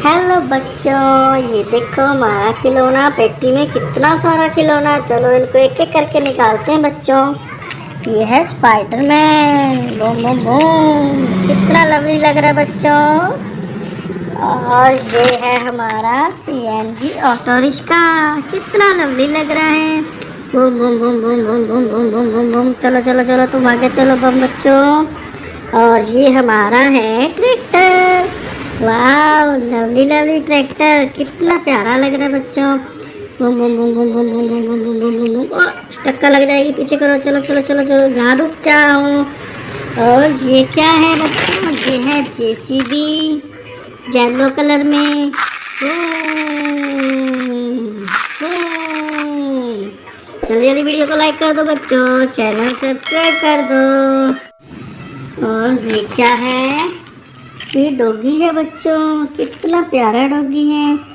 Hello बच्चों, ये देखो हमारा खिलौना पेटी में कितना सारा खिलौना। चलो इनको एक एक करके निकालते हैं बच्चों। ये है स्पाइडरमैन, बूम बूम बूम, कितना लवली लग रहा है बच्चों। और ये है हमारा सीएनजी ऑटो रिक्शा, कितना लवली लग रहा है। Boom boom boom boom boom boom boom boom boom boom. चलो चलो चलो तुम आगे चलो बम बच्चों। और ये हमारा है ट्रैक्टर, वाह लवली लवली ट्रैक्टर, कितना प्यारा लग रहा है बच्चों। Boom boom boom boom boom boom boom boom boom boom boom boom. टक्कर लग जाएगी, पीछे करो, चलो चलो चलो चलो, यहाँ रुक जाओ। और ये क्या है बच्चों, ये है जेसीबी, येलो कलर में। जल्दी जल्दी वीडियो को लाइक कर दो बच्चों, चैनल सब्सक्राइब कर दो। और ये क्या है, ये डॉगी है बच्चों, कितना प्यारा डॉगी है।